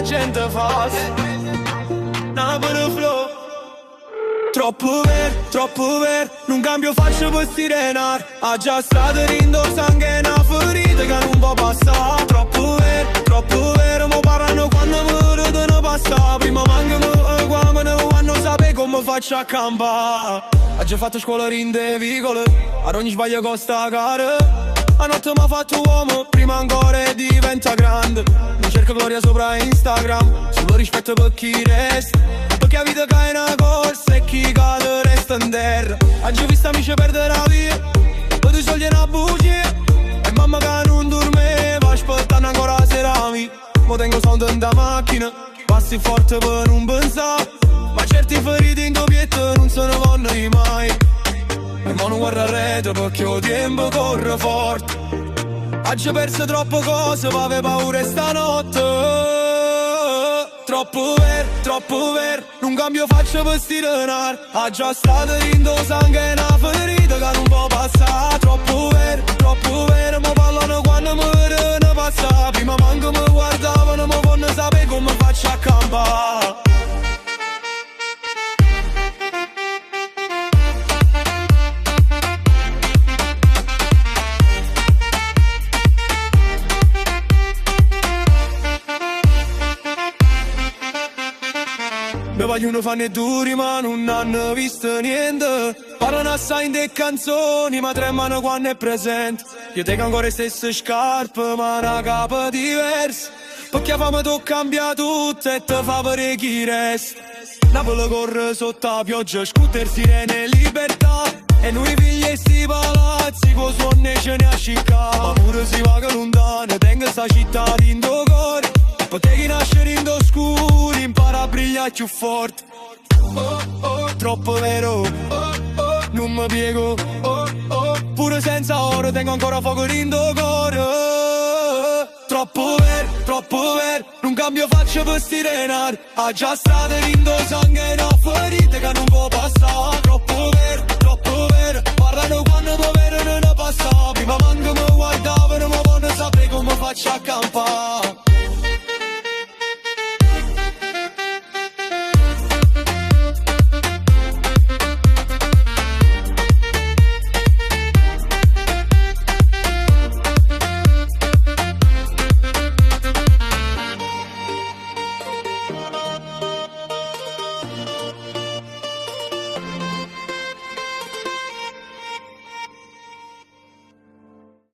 gente fa. Napoli flow. Troppo ver, non cambio faccio per stirenar. Ha già stato rindo sangue una ferita che non può passare. Troppo vero, mo parlano quando mi vedono passare. Prima mancano quando ne vanno sapere come faccio a campare. Ha già fatto scuola rinde vicole, ad ogni sbaglio costa cara. A notte m'ha fatto uomo, prima ancora diventa grande. Non cerco gloria sopra Instagram, solo rispetto per chi resta. Perché la vita che è una corsa e chi cade resta in terra. Oggi ho visto amici perdere la via, poi tu soldi una bugia. E mamma che non dormeva, aspettando ancora la sera mia. Mo tengo soldi in da macchina, passi forte per non pensare. Ma certi feriti in doppietto non se ne vanno mai. E mo non guarda a rete perché il tempo corre forte. Oggi ho perso troppe cose, ma avevo paura stanotte. Troppo ver, non cambio faccio per stirenar. Ha già stato rindo sangue una ferita che non può passare. Troppo vero, ma parlano quando mi vedono passare. Prima manco mi guardavano, ma vogliono sapere come faccio a campare. Me vogliono fanno duri ma non hanno visto niente. Parlano assai de canzoni ma tremano quando è presente. Io tengo ancora le stesse scarpe ma una capa diversa. Perché la fame tu cambia tutto e te fa vedere chi resta. Napoli corre sotto la pioggia, scooter, sirene, libertà. E noi figli e sti palazzi, con suoni ce ne ascicca. Ma pure si va che lontano, tengo sta città in tuo cuore. Potevi nascere in oscuri, impara a brillare più forte. Troppo vero, non mi piego. Pure senza oro tengo ancora fuoco in tuo cuore. Troppo ver, non cambio faccio per stirenar. Ha già stato rindo sangue una ferita che non